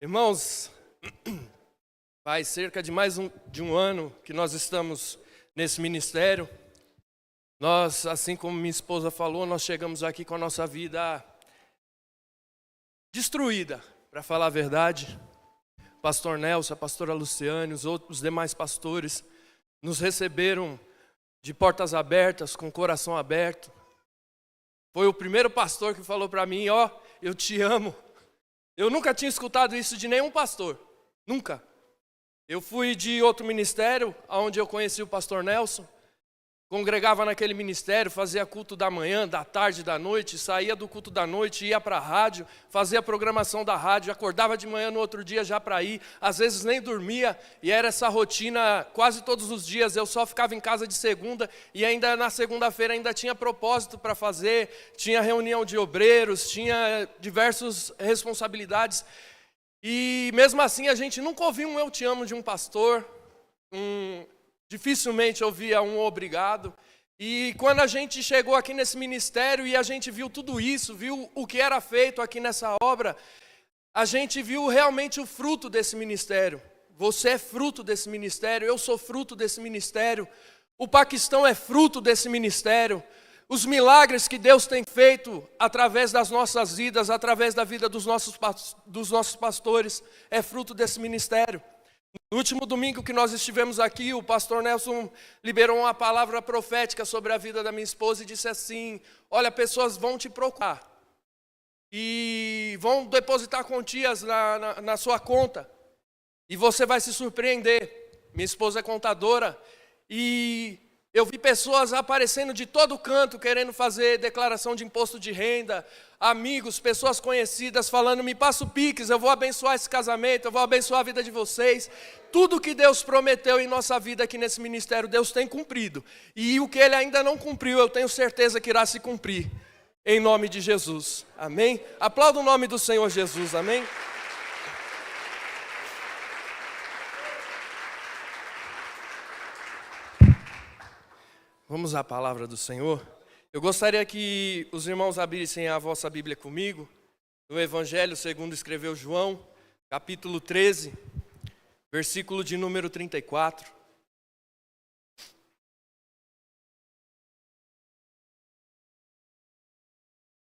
Irmãos, faz cerca de de um ano que nós estamos nesse ministério. Nós, assim como minha esposa falou, nós chegamos aqui com a nossa vida destruída, para falar a verdade. Pastor Nelson, a pastora Luciane, os demais pastores nos receberam de portas abertas, com o coração aberto. Foi o primeiro pastor que falou para mim, eu te amo. Eu nunca tinha escutado isso de nenhum pastor, nunca. Eu fui de outro ministério, onde eu conheci o pastor Nelson, congregava naquele ministério, fazia culto da manhã, da tarde, da noite, saía do culto da noite, ia para a rádio, fazia a programação da rádio, acordava de manhã no outro dia já para ir, às vezes nem dormia, e era essa rotina quase todos os dias. Eu só ficava em casa de segunda, e ainda na segunda-feira ainda tinha propósito para fazer, tinha reunião de obreiros, tinha diversas responsabilidades, e mesmo assim a gente nunca ouviu um eu te amo de um pastor, dificilmente ouvia um obrigado. E quando a gente chegou aqui nesse ministério e a gente viu tudo isso, viu o que era feito aqui nessa obra, a gente viu realmente o fruto desse ministério. Você é fruto desse ministério, eu sou fruto desse ministério, o Paquistão é fruto desse ministério. Os milagres que Deus tem feito através das nossas vidas, através da vida dos nossos pastores, é fruto desse ministério. No último domingo que nós estivemos aqui, o pastor Nelson liberou uma palavra profética sobre a vida da minha esposa e disse assim: olha, pessoas vão te procurar e vão depositar quantias na sua conta e você vai se surpreender. Minha esposa é contadora e eu vi pessoas aparecendo de todo canto, querendo fazer declaração de imposto de renda, amigos, pessoas conhecidas falando, me passa o Pix, eu vou abençoar esse casamento, eu vou abençoar a vida de vocês. Tudo que Deus prometeu em nossa vida aqui nesse ministério, Deus tem cumprido. E o que Ele ainda não cumpriu, eu tenho certeza que irá se cumprir, em nome de Jesus. Amém? Aplauda o nome do Senhor Jesus, amém? Vamos à palavra do Senhor. Eu gostaria que os irmãos abrissem a vossa Bíblia comigo, no Evangelho segundo escreveu João, capítulo 13, versículo de número 34.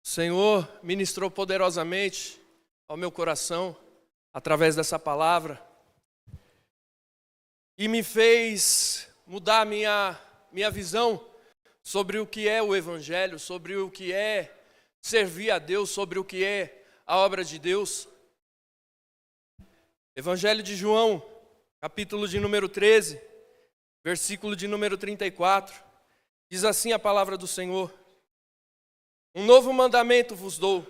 O Senhor ministrou poderosamente ao meu coração, através dessa palavra, e me fez mudar minha visão sobre o que é o Evangelho, sobre o que é servir a Deus, sobre o que é a obra de Deus. Evangelho de João, capítulo de número 13, versículo de número 34, diz assim a palavra do Senhor: um novo mandamento vos dou,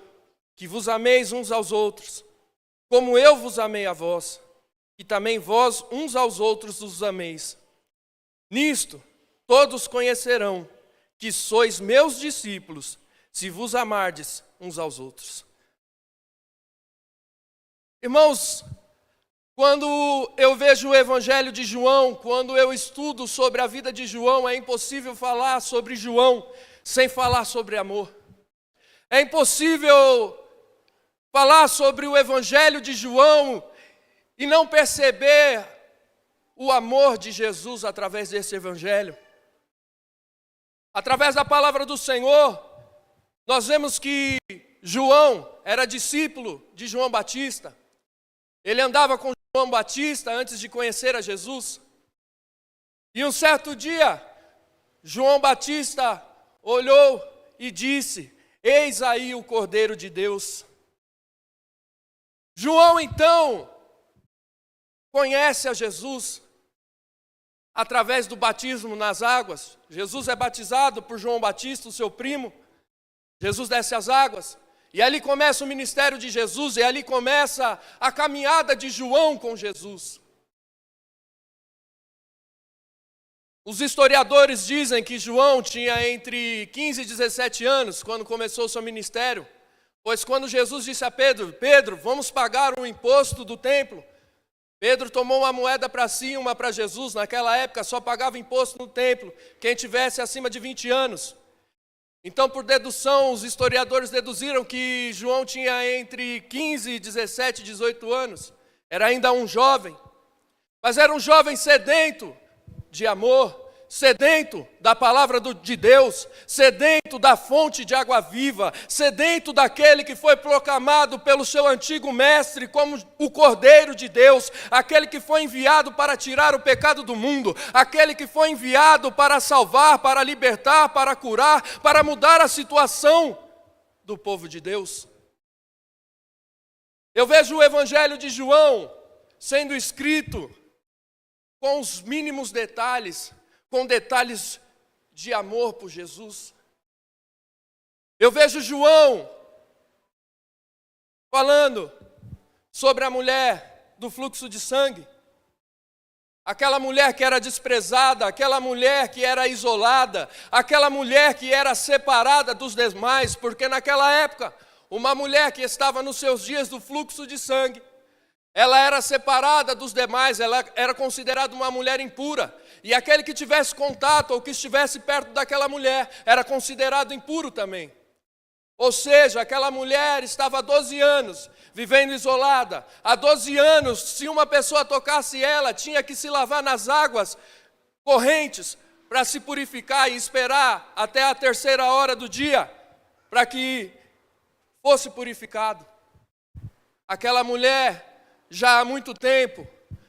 que vos ameis uns aos outros, como eu vos amei a vós, e também vós uns aos outros os ameis. Nisto todos conhecerão que sois meus discípulos, se vos amardes uns aos outros. Irmãos, quando eu vejo o Evangelho de João, quando eu estudo sobre a vida de João, é impossível falar sobre João sem falar sobre amor. É impossível falar sobre o Evangelho de João e não perceber o amor de Jesus através desse Evangelho. Através da palavra do Senhor, nós vemos que João era discípulo de João Batista. Ele andava com João Batista antes de conhecer a Jesus. E um certo dia, João Batista olhou e disse: eis aí o Cordeiro de Deus. João então conhece a Jesus através do batismo nas águas. Jesus é batizado por João Batista, o seu primo. Jesus desce as águas. E ali começa o ministério de Jesus, e ali começa a caminhada de João com Jesus. Os historiadores dizem que João tinha entre 15 e 17 anos quando começou o seu ministério. Pois quando Jesus disse a Pedro: Pedro, vamos pagar o imposto do templo. Pedro tomou uma moeda para si e uma para Jesus. Naquela época só pagava imposto no templo quem tivesse acima de 20 anos. Então, por dedução, os historiadores deduziram que João tinha entre 15, 17 e 18 anos. Era ainda um jovem, mas era um jovem sedento de amor, sedento da palavra de Deus, sedento da fonte de água viva, sedento daquele que foi proclamado pelo seu antigo mestre como o Cordeiro de Deus, aquele que foi enviado para tirar o pecado do mundo, aquele que foi enviado para salvar, para libertar, para curar, para mudar a situação do povo de Deus. Eu vejo o Evangelho de João sendo escrito com os mínimos detalhes, com detalhes de amor por Jesus. Eu vejo João falando sobre a mulher do fluxo de sangue, aquela mulher que era desprezada, aquela mulher que era isolada, aquela mulher que era separada dos demais, porque naquela época, uma mulher que estava nos seus dias do fluxo de sangue, ela era separada dos demais, ela era considerada uma mulher impura. E aquele que tivesse contato ou que estivesse perto daquela mulher era considerado impuro também. Ou seja, aquela mulher estava há 12 anos vivendo isolada. Há 12 anos, se uma pessoa tocasse ela, tinha que se lavar nas águas correntes para se purificar e esperar até a 3ª hora do dia para que fosse purificado. Aquela mulher já há muito tempo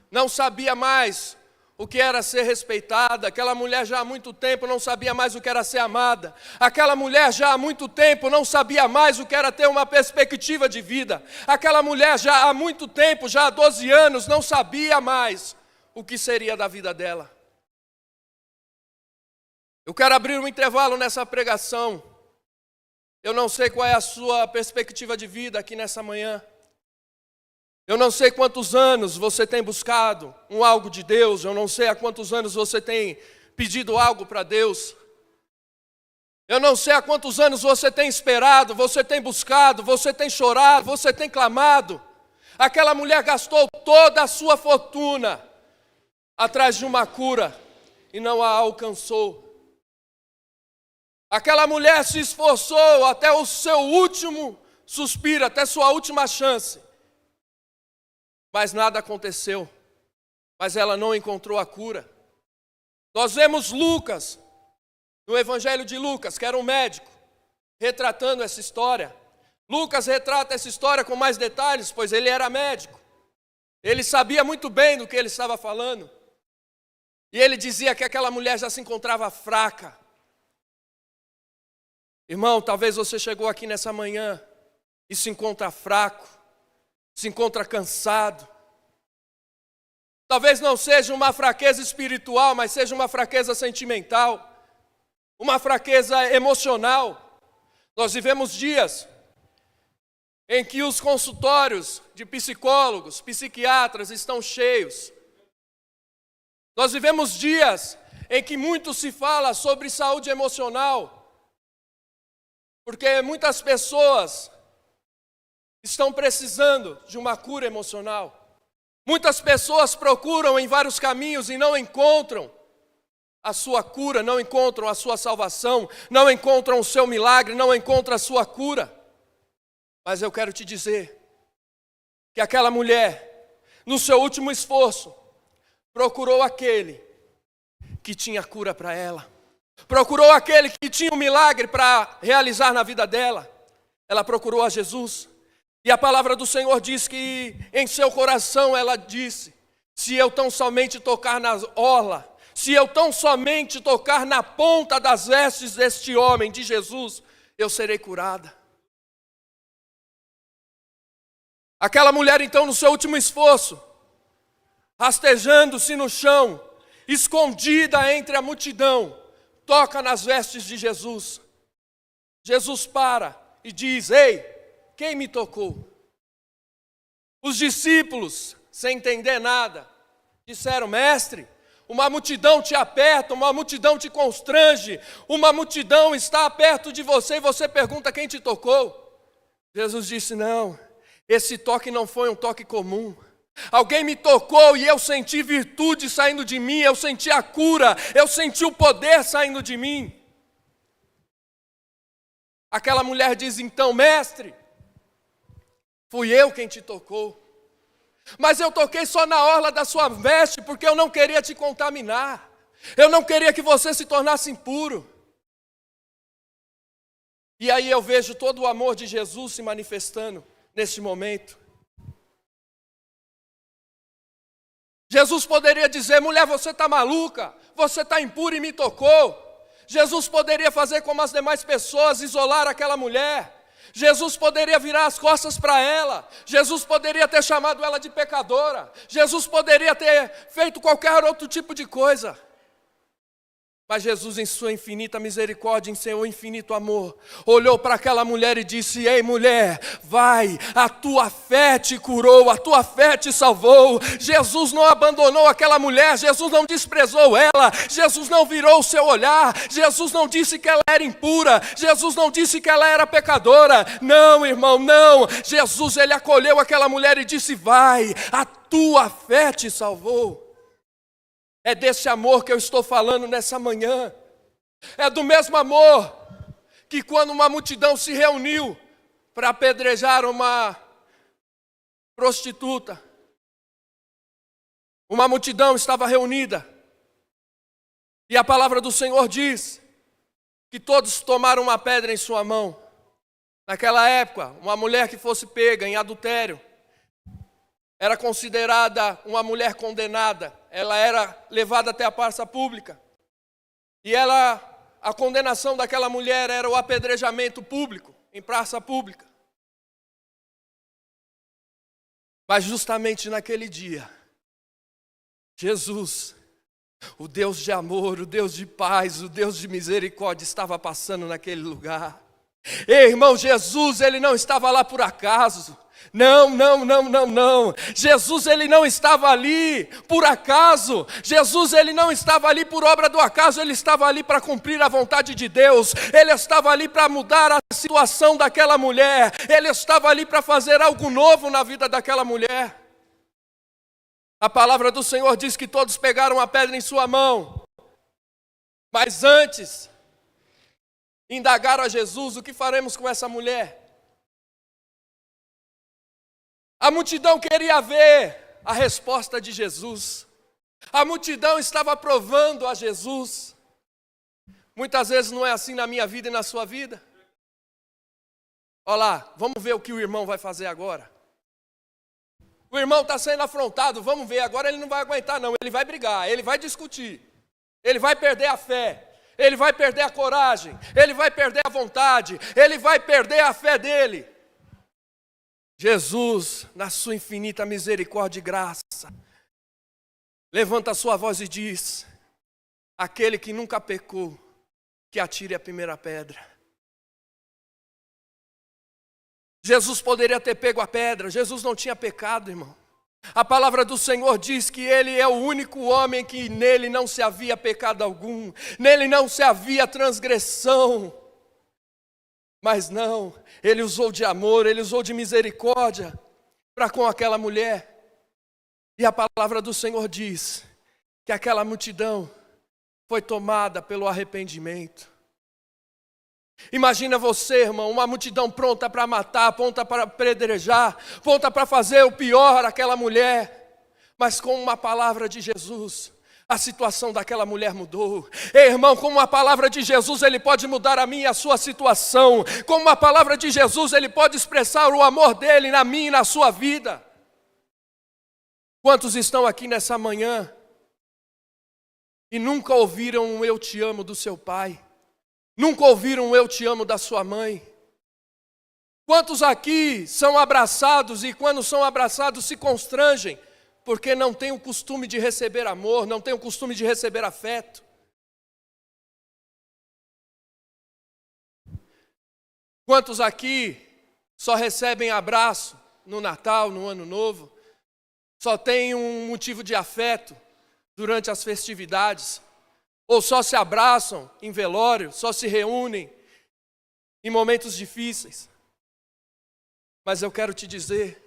não sabia mais o que era ser respeitada, aquela mulher já há muito tempo não sabia mais o que era ser amada, aquela mulher já há muito tempo não sabia mais o que era ter uma perspectiva de vida, aquela mulher já há muito tempo, já há 12 anos, não sabia mais o que seria da vida dela. Eu quero abrir um intervalo nessa pregação. Eu não sei qual é a sua perspectiva de vida aqui nessa manhã. Eu não sei quantos anos você tem buscado algo de Deus, eu não sei há quantos anos você tem pedido algo para Deus. Eu não sei há quantos anos você tem esperado, você tem buscado, você tem chorado, você tem clamado. Aquela mulher gastou toda a sua fortuna atrás de uma cura e não a alcançou. Aquela mulher se esforçou até o seu último suspiro, até sua última chance. Mas nada aconteceu, mas ela não encontrou a cura. Nós vemos Lucas, no Evangelho de Lucas, que era um médico, retratando essa história. Lucas retrata essa história com mais detalhes, pois ele era médico. Ele sabia muito bem do que ele estava falando. E ele dizia que aquela mulher já se encontrava fraca. Irmão, talvez você chegou aqui nessa manhã e se encontra fraco, se encontra cansado. Talvez não seja uma fraqueza espiritual, mas seja uma fraqueza sentimental, uma fraqueza emocional. Nós vivemos dias em que os consultórios de psicólogos, psiquiatras estão cheios. Nós vivemos dias em que muito se fala sobre saúde emocional, porque muitas pessoas estão precisando de uma cura emocional. Muitas pessoas procuram em vários caminhos e não encontram a sua cura, não encontram a sua salvação, não encontram o seu milagre, não encontram a sua cura. Mas eu quero te dizer que aquela mulher, no seu último esforço, procurou aquele que tinha cura para ela. Procurou aquele que tinha um milagre para realizar na vida dela. Ela procurou a Jesus. E a palavra do Senhor diz que em seu coração ela disse: se eu tão somente tocar na orla, se eu tão somente tocar na ponta das vestes deste homem, de Jesus, eu serei curada. Aquela mulher então, no seu último esforço, rastejando-se no chão, escondida entre a multidão, toca nas vestes de Jesus. Jesus para e diz: ei, quem me tocou? Os discípulos, sem entender nada, disseram: mestre, uma multidão te aperta, uma multidão te constrange, uma multidão está perto de você e você pergunta quem te tocou. Jesus disse: não, esse toque não foi um toque comum. Alguém me tocou e eu senti virtude saindo de mim, eu senti a cura, eu senti o poder saindo de mim. Aquela mulher diz: então, mestre, fui eu quem te tocou. Mas eu toquei só na orla da sua veste, porque eu não queria te contaminar. Eu não queria que você se tornasse impuro. E aí eu vejo todo o amor de Jesus se manifestando neste momento. Jesus poderia dizer: mulher, você está maluca, você está impura e me tocou. Jesus poderia fazer como as demais pessoas, isolar aquela mulher. Jesus poderia virar as costas para ela. Jesus poderia ter chamado ela de pecadora. Jesus poderia ter feito qualquer outro tipo de coisa. Mas Jesus, em sua infinita misericórdia, em seu infinito amor, olhou para aquela mulher e disse: ei, mulher, vai, a tua fé te curou, a tua fé te salvou. Jesus não abandonou aquela mulher, Jesus não desprezou ela, Jesus não virou o seu olhar, Jesus não disse que ela era impura, Jesus não disse que ela era pecadora. Não, irmão, não. Jesus, ele acolheu aquela mulher e disse: vai, a tua fé te salvou. É desse amor que eu estou falando nessa manhã. É do mesmo amor que quando uma multidão se reuniu para apedrejar uma prostituta. Uma multidão estava reunida. E a palavra do Senhor diz que todos tomaram uma pedra em sua mão. Naquela época, uma mulher que fosse pega em adultério era considerada uma mulher condenada. Ela era levada até a praça pública. E a condenação daquela mulher era o apedrejamento público, em praça pública. Mas justamente naquele dia, Jesus, o Deus de amor, o Deus de paz, o Deus de misericórdia, estava passando naquele lugar. Ei, irmão, Jesus, ele não estava lá por acaso. Não. Jesus, ele não estava ali por acaso. Jesus, ele não estava ali por obra do acaso. Ele estava ali para cumprir a vontade de Deus. Ele estava ali para mudar a situação daquela mulher. Ele estava ali para fazer algo novo na vida daquela mulher. A palavra do Senhor diz que todos pegaram a pedra em sua mão. Mas antes, indagaram a Jesus: o que faremos com essa mulher? A multidão queria ver a resposta de Jesus. A multidão estava provando a Jesus. Muitas vezes não é assim na minha vida e na sua vida. Olha lá, vamos ver o que o irmão vai fazer agora. O irmão está sendo afrontado, vamos ver, agora ele não vai aguentar não, ele vai brigar, ele vai discutir. Ele vai perder a fé, ele vai perder a coragem, ele vai perder a vontade, ele vai perder a fé dele. Jesus, na sua infinita misericórdia e graça, levanta a sua voz e diz: aquele que nunca pecou, que atire a primeira pedra. Jesus poderia ter pego a pedra, Jesus não tinha pecado, irmão. A palavra do Senhor diz que ele é o único homem que nele não se havia pecado algum, nele não se havia transgressão. Mas não, ele usou de amor, ele usou de misericórdia para com aquela mulher. E a palavra do Senhor diz que aquela multidão foi tomada pelo arrependimento. Imagina você, irmão, uma multidão pronta para matar, pronta para apedrejar, pronta para fazer o pior àquela mulher. Mas com uma palavra de Jesus, a situação daquela mulher mudou. Ei, irmão, com uma palavra de Jesus, ele pode mudar a minha e a sua situação. Com uma palavra de Jesus, ele pode expressar o amor dele na minha e na sua vida. Quantos estão aqui nessa manhã e nunca ouviram um eu te amo do seu pai? Nunca ouviram um eu te amo da sua mãe? Quantos aqui são abraçados e quando são abraçados se constrangem? Porque não tem o costume de receber amor, não tem o costume de receber afeto. Quantos aqui só recebem abraço no Natal, no Ano Novo? Só tem um motivo de afeto durante as festividades? Ou só se abraçam em velório, só se reúnem em momentos difíceis? Mas eu quero te dizer,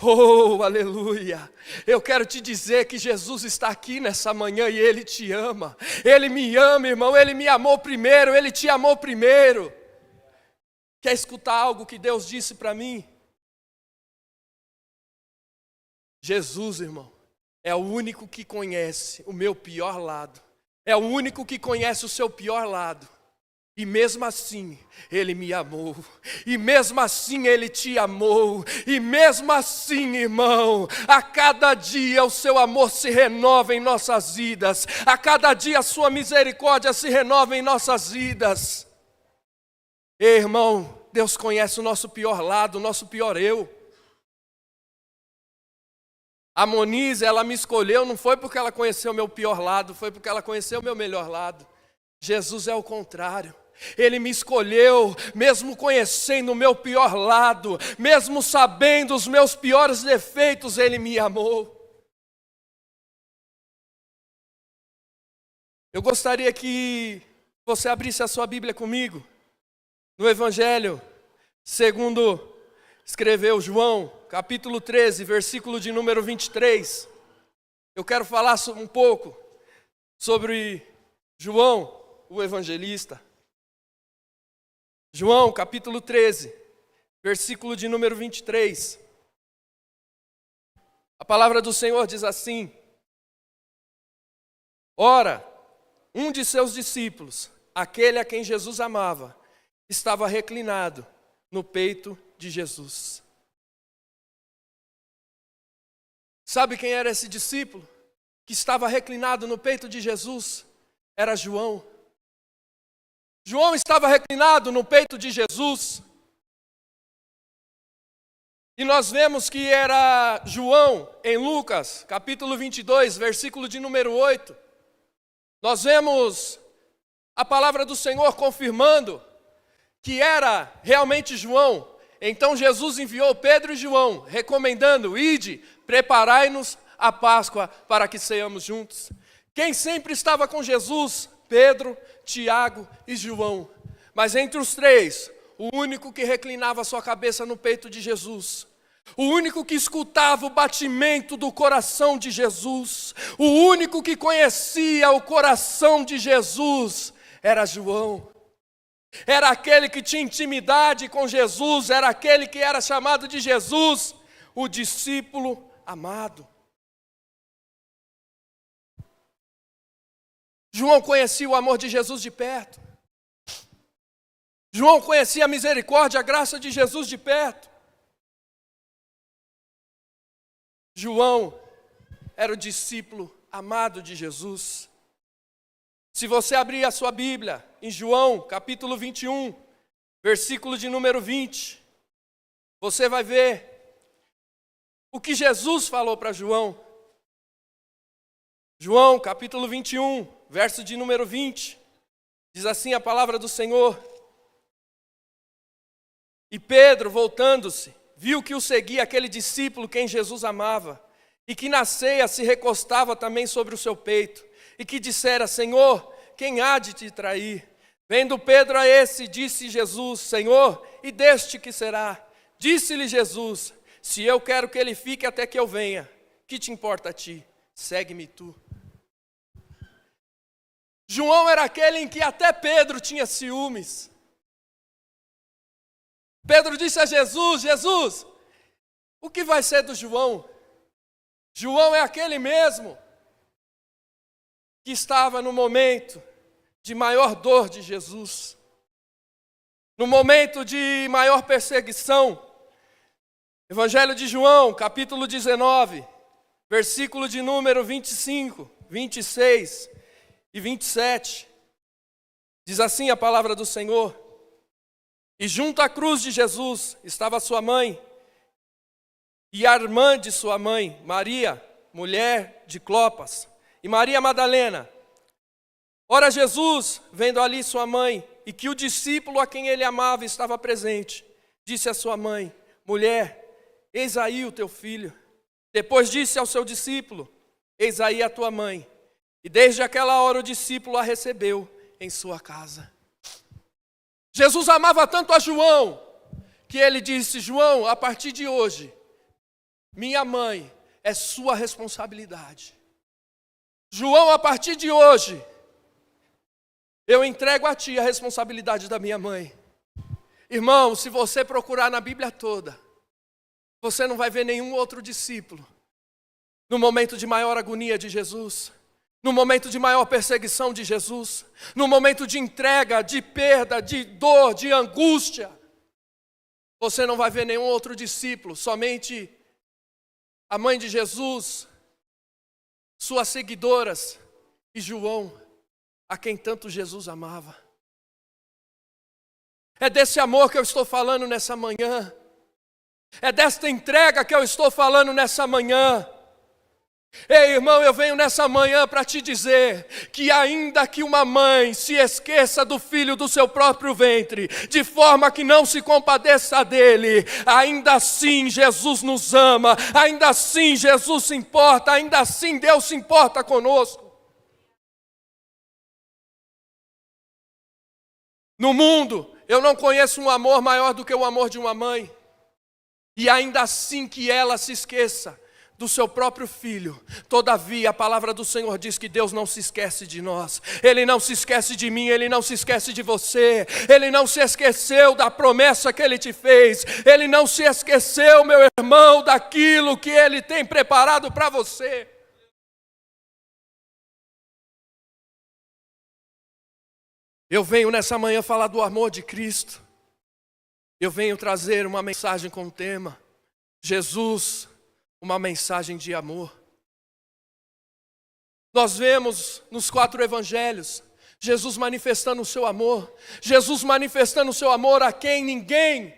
oh, aleluia! Eu quero te dizer que Jesus está aqui nessa manhã e Ele te ama. Ele me ama, irmão, Ele me amou primeiro, Ele te amou primeiro. Quer escutar algo que Deus disse para mim? Jesus, irmão, é o único que conhece o meu pior lado. É o único que conhece o seu pior lado. E mesmo assim, Ele me amou. E mesmo assim, Ele te amou. E mesmo assim, irmão, a cada dia o seu amor se renova em nossas vidas. A cada dia a sua misericórdia se renova em nossas vidas. Ei, irmão, Deus conhece o nosso pior lado, o nosso pior eu. A Monize, ela me escolheu, não foi porque ela conheceu o meu pior lado, foi porque ela conheceu o meu melhor lado. Jesus é o contrário. Ele me escolheu, mesmo conhecendo o meu pior lado, mesmo sabendo os meus piores defeitos, Ele me amou. Eu gostaria que você abrisse a sua Bíblia comigo, no Evangelho, segundo escreveu João, capítulo 13, versículo de número 23. Eu quero falar um pouco sobre João, o evangelista. João, capítulo 13, versículo de número 23. A palavra do Senhor diz assim: Ora, um de seus discípulos, aquele a quem Jesus amava, estava reclinado no peito de Jesus. Sabe quem era esse discípulo que estava reclinado no peito de Jesus? Era João. João estava reclinado no peito de Jesus. E nós vemos que era João, em Lucas, capítulo 22, versículo de número 8. Nós vemos a palavra do Senhor confirmando que era realmente João. Então Jesus enviou Pedro e João, recomendando: ide, preparai-nos a Páscoa para que ceiamos juntos. Quem sempre estava com Jesus? Pedro, Tiago e João. Mas entre os três, o único que reclinava sua cabeça no peito de Jesus, o único que escutava o batimento do coração de Jesus, o único que conhecia o coração de Jesus, era João. Era aquele que tinha intimidade com Jesus, era aquele que era chamado de Jesus, o discípulo amado. João conhecia o amor de Jesus de perto. João conhecia a misericórdia, a graça de Jesus de perto. João era o discípulo amado de Jesus. Se você abrir a sua Bíblia em João, capítulo 21, versículo de número 20, você vai ver o que Jesus falou para João. João, capítulo 21, verso de número 20, diz assim a palavra do Senhor: E Pedro, voltando-se, viu que o seguia aquele discípulo quem Jesus amava, e que na ceia se recostava também sobre o seu peito, e que dissera: Senhor, quem há de te trair? Vendo Pedro a esse, disse Jesus: Senhor, e deste que será? Disse-lhe Jesus: Se eu quero que ele fique até que eu venha, que te importa a ti? Segue-me tu. João era aquele em que até Pedro tinha ciúmes. Pedro disse a Jesus: Jesus, o que vai ser do João? João é aquele mesmo que estava no momento de maior dor de Jesus, no momento de maior perseguição. Evangelho de João, capítulo 19, versículo de número 25, 26 e 27. Diz assim a palavra do Senhor: E junto à cruz de Jesus estava sua mãe e a irmã de sua mãe, Maria, mulher de Clopas, e Maria Madalena. Ora, Jesus, vendo ali sua mãe, e que o discípulo a quem ele amava estava presente, disse à sua mãe: Mulher, eis aí o teu filho. Depois disse ao seu discípulo: Eis aí a tua mãe. E desde aquela hora o discípulo a recebeu em sua casa. Jesus amava tanto a João, que ele disse: João, a partir de hoje, minha mãe é sua responsabilidade. João, a partir de hoje, eu entrego a ti a responsabilidade da minha mãe. Irmão, se você procurar na Bíblia toda, você não vai ver nenhum outro discípulo no momento de maior agonia de Jesus, no momento de maior perseguição de Jesus, no momento de entrega, de perda, de dor, de angústia. Você não vai ver nenhum outro discípulo, somente a mãe de Jesus, suas seguidoras e João, a quem tanto Jesus amava. É desse amor que eu estou falando nessa manhã. É desta entrega que eu estou falando nessa manhã. Ei, irmão, eu venho nessa manhã para te dizer que ainda que uma mãe se esqueça do filho do seu próprio ventre, de forma que não se compadeça dele, ainda assim Jesus nos ama, ainda assim Jesus se importa, ainda assim Deus se importa conosco. No mundo, eu não conheço um amor maior do que o amor de uma mãe, e ainda assim que ela se esqueça do seu próprio filho. Todavia, a palavra do Senhor diz que Deus não se esquece de nós. Ele não se esquece de mim, Ele não se esquece de você. Ele não se esqueceu da promessa que Ele te fez. Ele não se esqueceu, meu irmão, daquilo que Ele tem preparado para você. Eu venho nessa manhã falar do amor de Cristo. Eu venho trazer uma mensagem com o tema Jesus, uma mensagem de amor. Nós vemos nos 4 evangelhos Jesus manifestando o seu amor. Jesus manifestando o seu amor a quem ninguém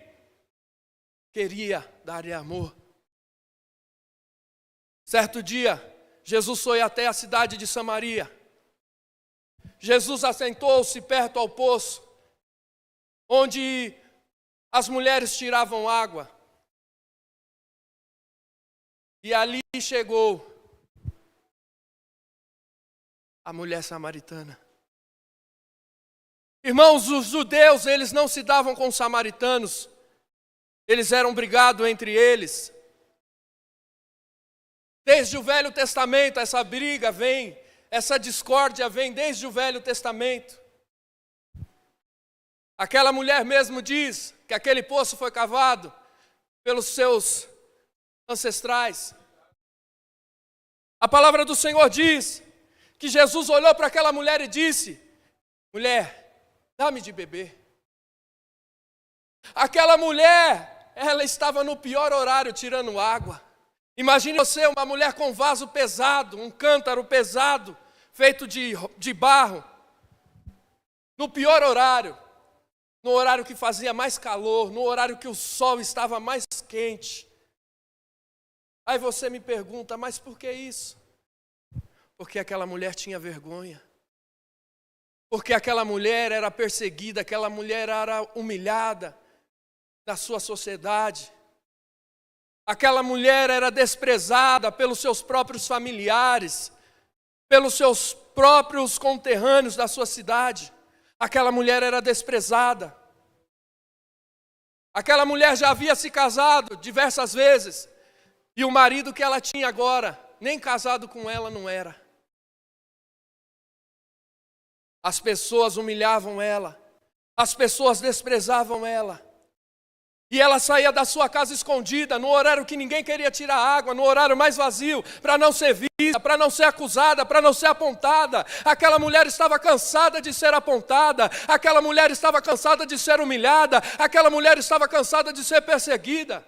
queria dar amor. Certo dia, Jesus foi até a cidade de Samaria. Jesus assentou-se perto ao poço, onde as mulheres tiravam água. E ali chegou a mulher samaritana. Irmãos, os judeus, eles não se davam com os samaritanos. Eles eram brigados entre eles. Desde o Velho Testamento essa briga vem, essa discórdia vem desde o Velho Testamento. Aquela mulher mesmo diz que aquele poço foi cavado pelos seus ancestrais. A palavra do Senhor diz que Jesus olhou para aquela mulher e disse: mulher, dá-me de beber. Aquela mulher, ela estava no pior horário tirando água. Imagine você, uma mulher com um vaso pesado, um cântaro pesado, feito de barro, no pior horário, no horário que fazia mais calor, no horário que o sol estava mais quente. Aí você me pergunta, mas por que isso? Porque aquela mulher tinha vergonha. Porque aquela mulher era perseguida, aquela mulher era humilhada na sua sociedade. Aquela mulher era desprezada pelos seus próprios familiares, pelos seus próprios conterrâneos da sua cidade. Aquela mulher era desprezada. Aquela mulher já havia se casado diversas vezes. E o marido que ela tinha agora, nem casado com ela não era. As pessoas humilhavam ela. As pessoas desprezavam ela. E ela saía da sua casa escondida, no horário que ninguém queria tirar água, no horário mais vazio, para não ser vista, para não ser acusada, para não ser apontada. Aquela mulher estava cansada de ser apontada. Aquela mulher estava cansada de ser humilhada. Aquela mulher estava cansada de ser perseguida.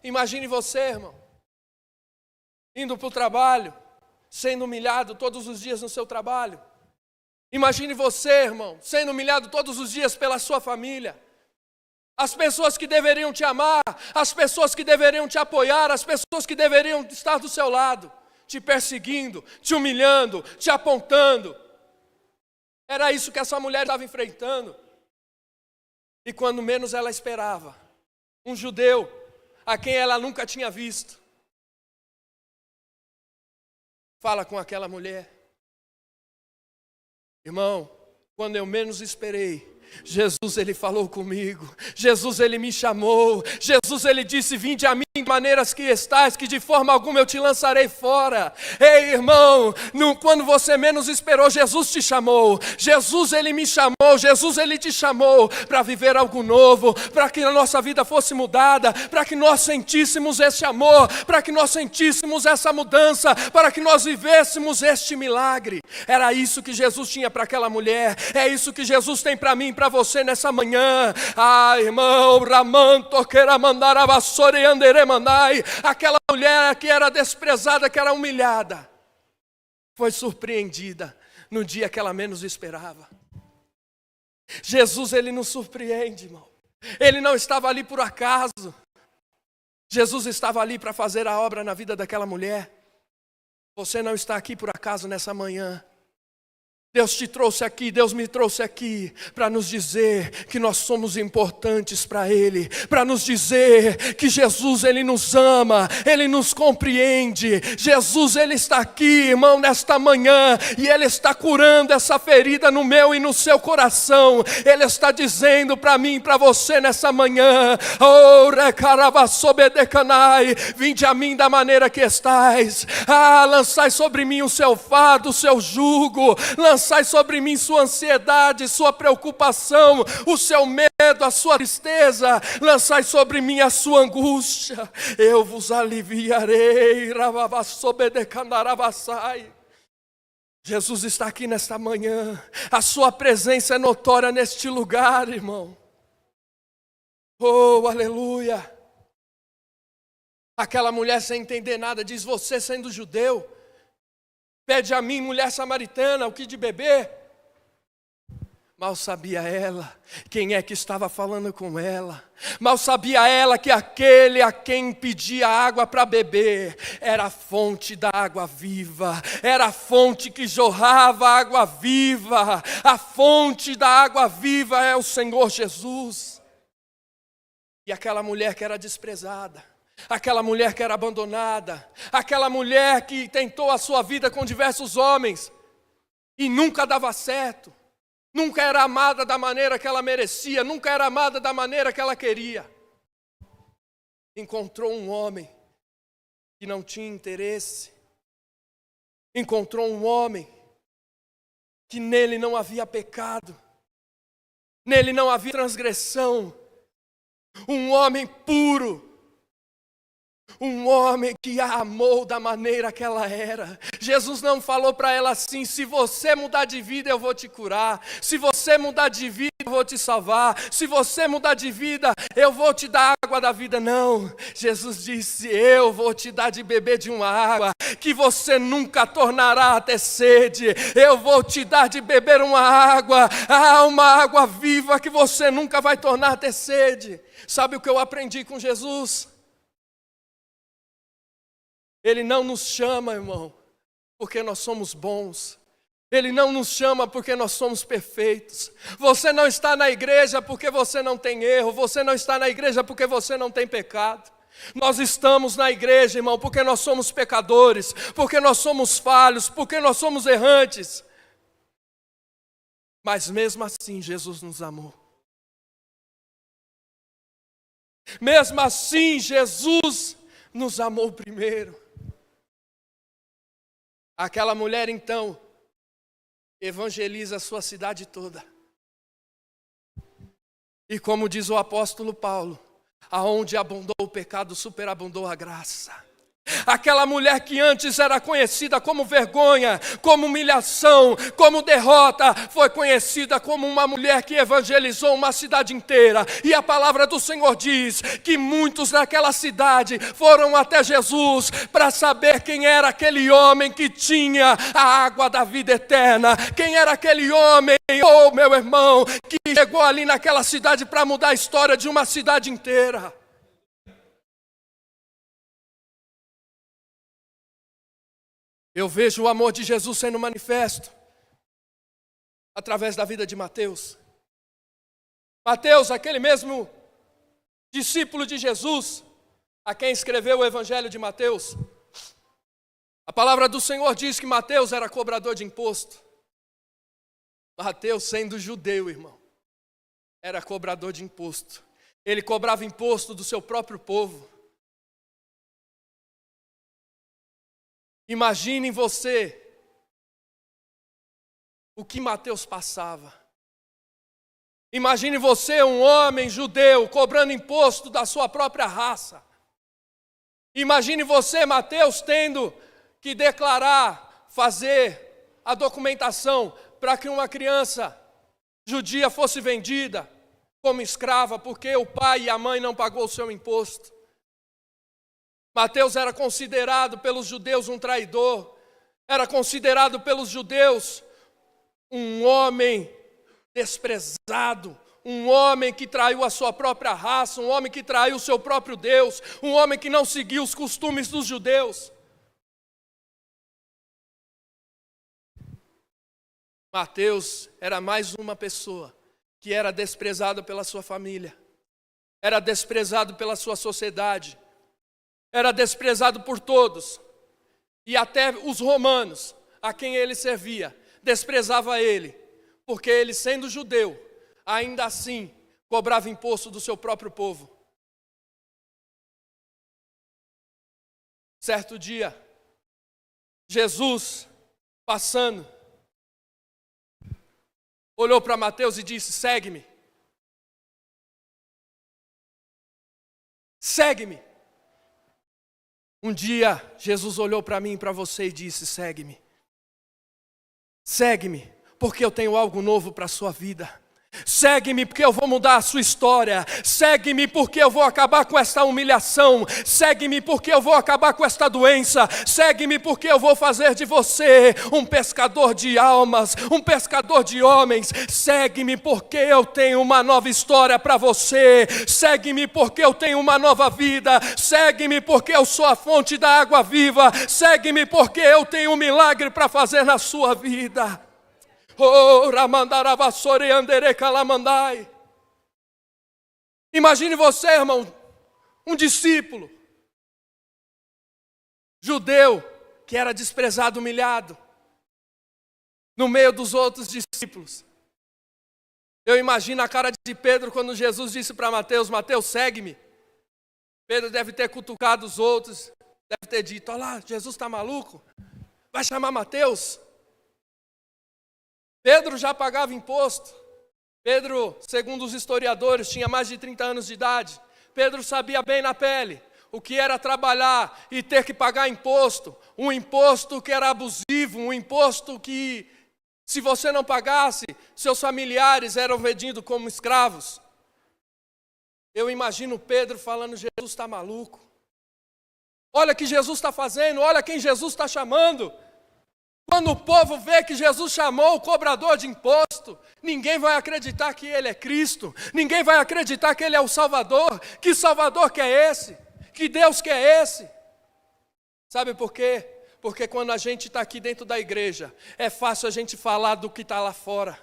Imagine você, irmão, indo para o trabalho, sendo humilhado todos os dias no seu trabalho. Imagine você, irmão, sendo humilhado todos os dias pela sua família. As pessoas que deveriam te amar, as pessoas que deveriam te apoiar, as pessoas que deveriam estar do seu lado, te perseguindo, te humilhando, te apontando. Era isso que essa mulher estava enfrentando. E quando menos ela esperava, um judeu, a quem ela nunca tinha visto, fala com aquela mulher. Irmão, quando eu menos esperei, Jesus, Ele falou comigo. Jesus, Ele me chamou. Jesus, Ele disse: vinde a mim maneiras que estás, que de forma alguma eu te lançarei fora. Ei, irmão, quando você menos esperou, Jesus te chamou. Jesus, Ele me chamou. Jesus, Ele te chamou para viver algo novo, para que a nossa vida fosse mudada, para que nós sentíssemos esse amor, para que nós sentíssemos essa mudança, para que nós vivêssemos este milagre. Era isso que Jesus tinha para aquela mulher. É isso que Jesus tem para mim e para você nessa manhã. Ah, irmão, Ramanto, Queramandarabassore, Anderemandai, aquela mulher que era desprezada, que era humilhada, foi surpreendida no dia que ela menos esperava. Jesus, Ele nos surpreende, irmão. Ele não estava ali por acaso. Jesus estava ali para fazer a obra na vida daquela mulher. Você não está aqui por acaso nessa manhã. Deus te trouxe aqui, Deus me trouxe aqui para nos dizer que nós somos importantes para Ele, para nos dizer que Jesus, Ele nos ama, Ele nos compreende. Jesus, Ele está aqui, irmão, nesta manhã, e Ele está curando essa ferida no meu e no seu coração. Ele está dizendo para mim e para você nessa manhã: oh, recarabassobedecanai, vinde a mim da maneira que estais. Ah, lançai sobre mim o seu fardo, o seu jugo, lançai sobre mim sua ansiedade, sua preocupação, o seu medo, a sua tristeza, lançai sobre mim a sua angústia, eu vos aliviarei. Jesus está aqui nesta manhã, a sua presença é notória neste lugar, irmão. Oh, aleluia. Aquela mulher sem entender nada diz: você sendo judeu, pede a mim, mulher samaritana, o que de beber? Mal sabia ela quem é que estava falando com ela. Mal sabia ela que aquele a quem pedia água para beber era a fonte da água viva. Era a fonte que jorrava água viva. A fonte da água viva é o Senhor Jesus. E aquela mulher que era desprezada, aquela mulher que era abandonada, aquela mulher que tentou a sua vida com diversos homens e nunca dava certo, nunca era amada da maneira que ela merecia, nunca era amada da maneira que ela queria, encontrou um homem que não tinha interesse, encontrou um homem que nele não havia pecado, nele não havia transgressão, um homem puro, um homem que a amou da maneira que ela era. Jesus não falou para ela assim: se você mudar de vida eu vou te curar, se você mudar de vida eu vou te salvar, se você mudar de vida eu vou te dar água da vida. Não, Jesus disse: eu vou te dar de beber de uma água que você nunca tornará a ter sede. Eu vou te dar de beber uma água viva que você nunca vai tornar a ter sede. Sabe o que eu aprendi com Jesus? Ele não nos chama, irmão, porque nós somos bons. Ele não nos chama porque nós somos perfeitos. Você não está na igreja porque você não tem erro. Você não está na igreja porque você não tem pecado. Nós estamos na igreja, irmão, porque nós somos pecadores, porque nós somos falhos, porque nós somos errantes. Mas mesmo assim Jesus nos amou. Mesmo assim Jesus nos amou primeiro. Aquela mulher então evangeliza a sua cidade toda. E como diz o apóstolo Paulo, aonde abundou o pecado, superabundou a graça. Aquela mulher que antes era conhecida como vergonha, como humilhação, como derrota, foi conhecida como uma mulher que evangelizou uma cidade inteira. E a palavra do Senhor diz que muitos naquela cidade foram até Jesus para saber quem era aquele homem que tinha a água da vida eterna. Quem era aquele homem, oh meu irmão, que chegou ali naquela cidade para mudar a história de uma cidade inteira. Eu vejo o amor de Jesus sendo manifesto através da vida de Mateus. Mateus, aquele mesmo discípulo de Jesus, a quem escreveu o Evangelho de Mateus. A palavra do Senhor diz que Mateus era cobrador de imposto. Mateus, sendo judeu, irmão, era cobrador de imposto. Ele cobrava imposto do seu próprio povo. Imagine você o que Mateus passava. Imagine você, um homem judeu, cobrando imposto da sua própria raça. Imagine você, Mateus, tendo que declarar, fazer a documentação para que uma criança judia fosse vendida como escrava, porque o pai e a mãe não pagou o seu imposto. Mateus era considerado pelos judeus um traidor, era considerado pelos judeus um homem desprezado, um homem que traiu a sua própria raça, um homem que traiu o seu próprio Deus, um homem que não seguiu os costumes dos judeus. Mateus era mais uma pessoa que era desprezada pela sua família, era desprezado pela sua sociedade, era desprezado por todos, e até os romanos, a quem ele servia, desprezava ele, porque ele, sendo judeu, ainda assim cobrava imposto do seu próprio povo. Certo dia, Jesus, passando, olhou para Mateus e disse: segue-me. Segue-me. Um dia, Jesus olhou para mim e para você e disse: segue-me. Segue-me, porque eu tenho algo novo para a sua vida. Segue-me porque eu vou mudar a sua história. Segue-me porque eu vou acabar com esta humilhação. Segue-me porque eu vou acabar com esta doença. Segue-me porque eu vou fazer de você um pescador de almas, um pescador de homens. Segue-me porque eu tenho uma nova história para você. Segue-me porque eu tenho uma nova vida. Segue-me porque eu sou a fonte da água viva. Segue-me porque eu tenho um milagre para fazer na sua vida. Oh, Ramandaravassore andere calamandai. Imagine você, irmão, um discípulo judeu que era desprezado, humilhado, no meio dos outros discípulos. Eu imagino a cara de Pedro quando Jesus disse para Mateus: Mateus, segue-me. Pedro deve ter cutucado os outros, deve ter dito: olha lá, Jesus está maluco, vai chamar Mateus. Pedro já pagava imposto. Pedro, segundo os historiadores, tinha mais de 30 anos de idade. Pedro sabia bem na pele o que era trabalhar e ter que pagar imposto. Um imposto que era abusivo, um imposto que, se você não pagasse, seus familiares eram vendidos como escravos. Eu imagino Pedro falando: Jesus está maluco. Olha o que Jesus está fazendo, olha quem Jesus está chamando. Quando o povo vê que Jesus chamou o cobrador de imposto, ninguém vai acreditar que ele é Cristo, ninguém vai acreditar que ele é o Salvador. Que Salvador que é esse? Que Deus que é esse? Sabe por quê? Porque quando a gente está aqui dentro da igreja, é fácil a gente falar do que está lá fora.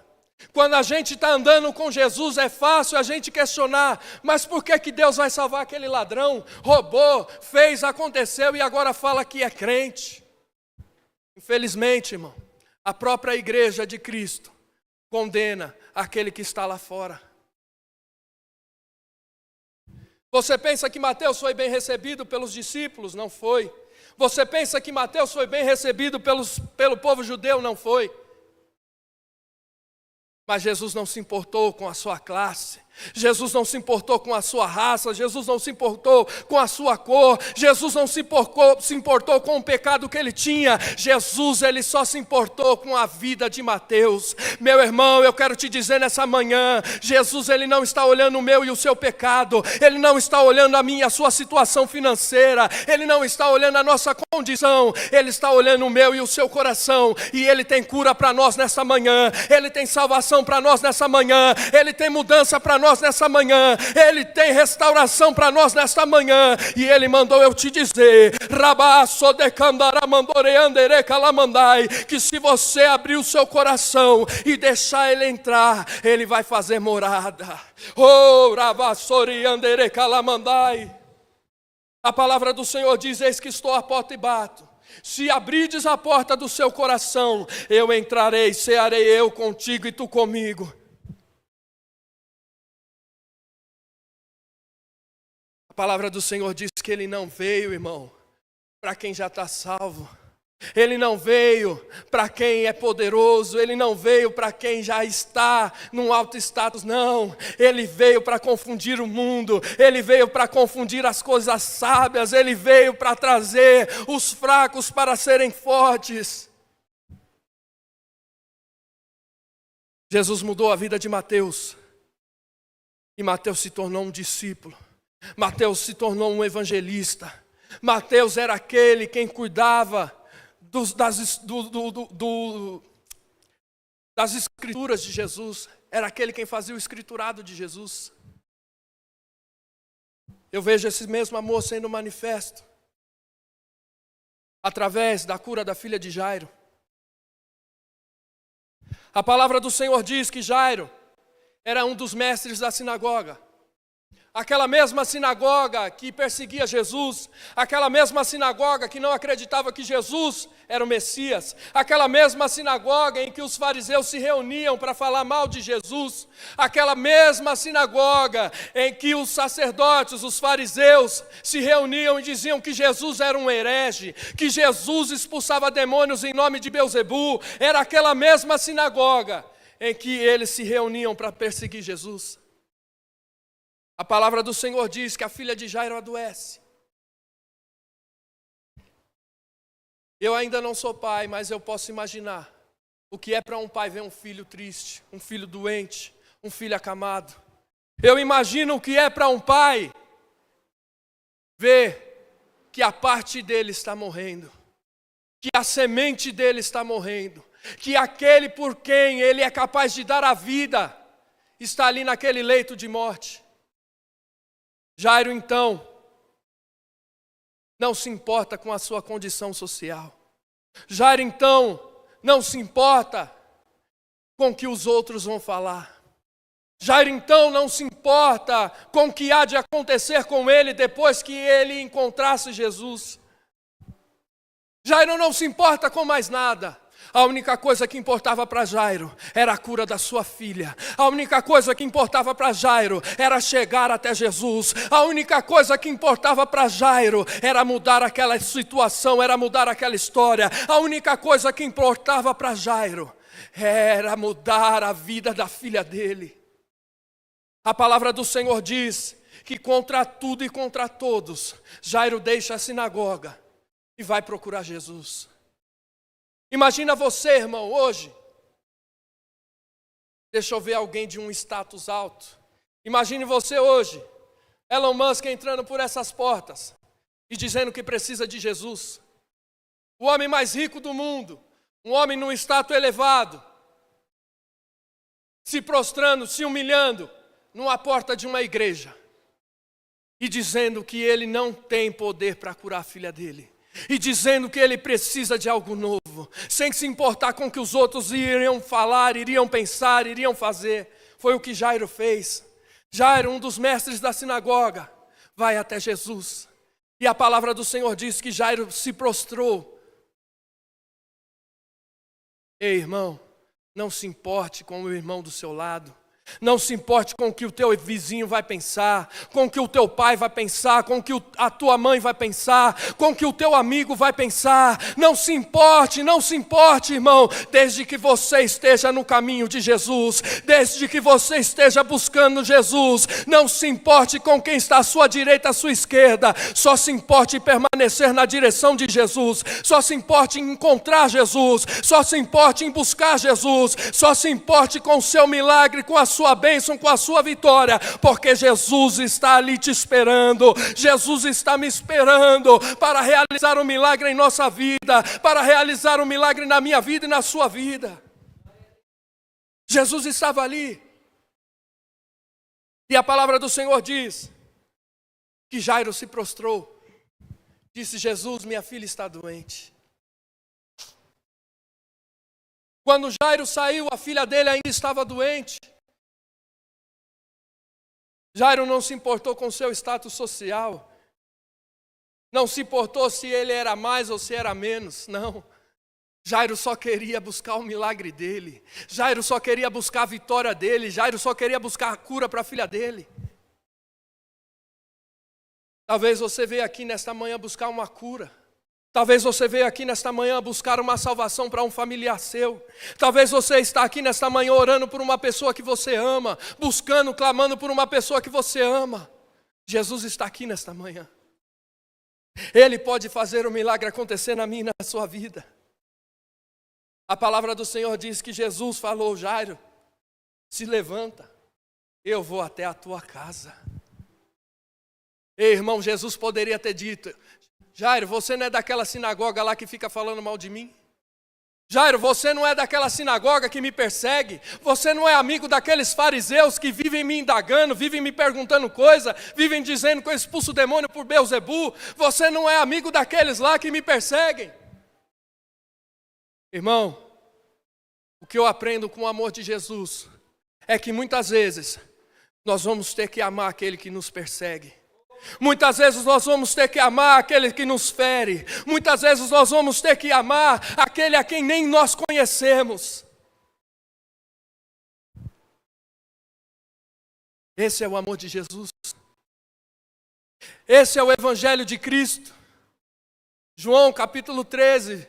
Quando a gente está andando com Jesus, é fácil a gente questionar: mas por que Deus vai salvar aquele ladrão? Roubou, fez, aconteceu e agora fala que é crente. Infelizmente, irmão, a própria igreja de Cristo condena aquele que está lá fora. Você pensa que Mateus foi bem recebido pelos discípulos? Não foi. Você pensa que Mateus foi bem recebido pelo povo judeu? Não foi. Mas Jesus não se importou com a sua classe. Jesus não se importou com a sua raça, Jesus não se importou com a sua cor, Jesus não se importou com o pecado que ele tinha. Jesus, ele só se importou com a vida de Mateus. Meu irmão, eu quero te dizer nessa manhã, Jesus, ele não está olhando o meu e o seu pecado, ele não está olhando a minha e a sua situação financeira, ele não está olhando a nossa condição, ele está olhando o meu e o seu coração, e ele tem cura para nós nessa manhã, ele tem salvação para nós nessa manhã, ele tem mudança para nós nessa manhã, ele tem restauração para nós nesta manhã, e ele mandou eu te dizer, que se você abrir o seu coração e deixar ele entrar, ele vai fazer morada. A palavra do Senhor diz: eis que estou à porta e bato. Se abrides a porta do seu coração, eu entrarei, cearei eu contigo e tu comigo. A palavra do Senhor diz que ele não veio, irmão, para quem já está salvo. Ele não veio para quem é poderoso, ele não veio para quem já está num alto status, não. Ele veio para confundir o mundo, ele veio para confundir as coisas sábias, ele veio para trazer os fracos para serem fortes. Jesus mudou a vida de Mateus, e Mateus se tornou um discípulo, Mateus se tornou um evangelista. Mateus era aquele quem cuidava das escrituras de Jesus, era aquele quem fazia o escriturado de Jesus. Eu vejo esse mesmo amor sendo manifesto através da cura da filha de Jairo. A palavra do Senhor diz que Jairo era um dos mestres da sinagoga. Aquela mesma sinagoga que perseguia Jesus, aquela mesma sinagoga que não acreditava que Jesus era o Messias, aquela mesma sinagoga em que os fariseus se reuniam para falar mal de Jesus, aquela mesma sinagoga em que os sacerdotes, os fariseus, se reuniam e diziam que Jesus era um herege, que Jesus expulsava demônios em nome de Belzebu, era aquela mesma sinagoga em que eles se reuniam para perseguir Jesus. A palavra do Senhor diz que a filha de Jairo adoece. Eu ainda não sou pai, mas eu posso imaginar o que é para um pai ver um filho triste, um filho doente, um filho acamado. Eu imagino o que é para um pai ver que a parte dele está morrendo, que a semente dele está morrendo, que aquele por quem ele é capaz de dar a vida está ali naquele leito de morte. Jairo, então, não se importa com a sua condição social. Jairo, então, não se importa com o que os outros vão falar. Jairo, então, não se importa com o que há de acontecer com ele depois que ele encontrasse Jesus. Jairo não se importa com mais nada. A única coisa que importava para Jairo era a cura da sua filha. A única coisa que importava para Jairo era chegar até Jesus. A única coisa que importava para Jairo era mudar aquela situação, era mudar aquela história. A única coisa que importava para Jairo era mudar a vida da filha dele. A palavra do Senhor diz que contra tudo e contra todos, Jairo deixa a sinagoga e vai procurar Jesus. Imagina você, irmão, hoje. Deixa eu ver alguém de um status alto. Imagine você hoje, Elon Musk entrando por essas portas e dizendo que precisa de Jesus. O homem mais rico do mundo, um homem num status elevado, se prostrando, se humilhando numa porta de uma igreja e dizendo que ele não tem poder para curar a filha dele. E dizendo que ele precisa de algo novo, sem se importar com o que os outros iriam falar, iriam pensar, iriam fazer. Foi o que Jairo fez. Jairo, um dos mestres da sinagoga, vai até Jesus. E a palavra do Senhor diz que Jairo se prostrou. Ei, irmão, não se importe com o irmão do seu lado. Não se importe com o que o teu vizinho vai pensar, com o que o teu pai vai pensar, com o que a tua mãe vai pensar, com o que o teu amigo vai pensar. Não se importe, irmão, desde que você esteja no caminho de Jesus, desde que você esteja buscando Jesus. Não se importe com quem está à sua direita, à sua esquerda. Só se importe em permanecer na direção de Jesus. Só se importe em encontrar Jesus. Só se importe em buscar Jesus. Só se importe com o seu milagre, com a sua bênção, com a sua vitória, porque Jesus está ali te esperando. Jesus está me esperando para realizar um milagre em nossa vida, para realizar um milagre na minha vida e na sua vida. Jesus estava ali. E a palavra do Senhor diz que Jairo se prostrou. Disse: Jesus, minha filha está doente. Quando Jairo saiu, a filha dele ainda estava doente. Jairo não se importou com seu status social. Não se importou se ele era mais ou se era menos, não. Jairo só queria buscar o milagre dele. Jairo só queria buscar a vitória dele. Jairo só queria buscar a cura para a filha dele. Talvez você veja aqui nesta manhã buscar uma cura. Talvez você veio aqui nesta manhã buscar uma salvação para um familiar seu. Talvez você está aqui nesta manhã orando por uma pessoa que você ama, buscando, clamando por uma pessoa que você ama. Jesus está aqui nesta manhã. Ele pode fazer o milagre acontecer na minha e na sua vida. A palavra do Senhor diz que Jesus falou: Jairo, se levanta, eu vou até a tua casa. Ei, irmão, Jesus poderia ter dito: Jairo, você não é daquela sinagoga lá que fica falando mal de mim? Jairo, você não é daquela sinagoga que me persegue? Você não é amigo daqueles fariseus que vivem me indagando, vivem me perguntando coisa, vivem dizendo que eu expulso o demônio por Beelzebu? Você não é amigo daqueles lá que me perseguem? Irmão, o que eu aprendo com o amor de Jesus é que muitas vezes nós vamos ter que amar aquele que nos persegue. Muitas vezes nós vamos ter que amar aquele que nos fere. Muitas vezes nós vamos ter que amar aquele a quem nem nós conhecemos. Esse é o amor de Jesus. Esse é o Evangelho de Cristo. João capítulo 13.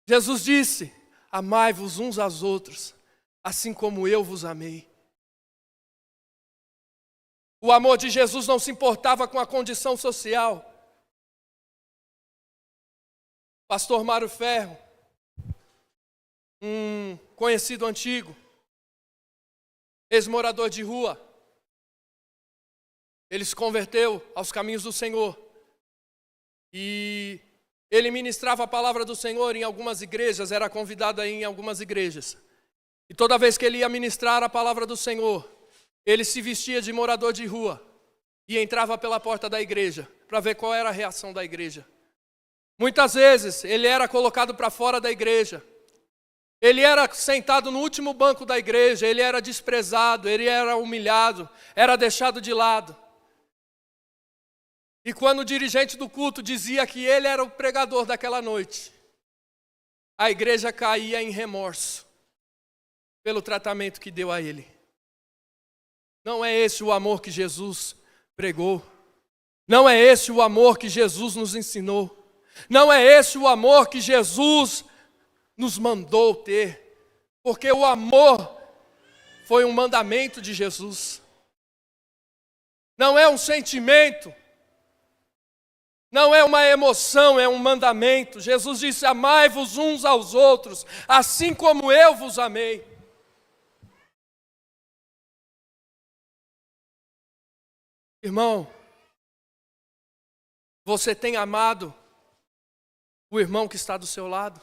Jesus disse: amai-vos uns aos outros, assim como eu vos amei. O amor de Jesus não se importava com a condição social. Pastor Mário Ferro, um conhecido antigo, ex-morador de rua, ele se converteu aos caminhos do Senhor. E ele ministrava a palavra do Senhor em algumas igrejas, era convidado a ir em algumas igrejas. E toda vez que ele ia ministrar a palavra do Senhor, ele se vestia de morador de rua e entrava pela porta da igreja para ver qual era a reação da igreja. Muitas vezes ele era colocado para fora da igreja. Ele era sentado no último banco da igreja, ele era desprezado, ele era humilhado, era deixado de lado. E quando o dirigente do culto dizia que ele era o pregador daquela noite, a igreja caía em remorso pelo tratamento que deu a ele. Não é esse o amor que Jesus pregou. Não é esse o amor que Jesus nos ensinou. Não é esse o amor que Jesus nos mandou ter. Porque o amor foi um mandamento de Jesus. Não é um sentimento. Não é uma emoção, é um mandamento. Jesus disse: amai-vos uns aos outros, assim como eu vos amei. Irmão, você tem amado o irmão que está do seu lado?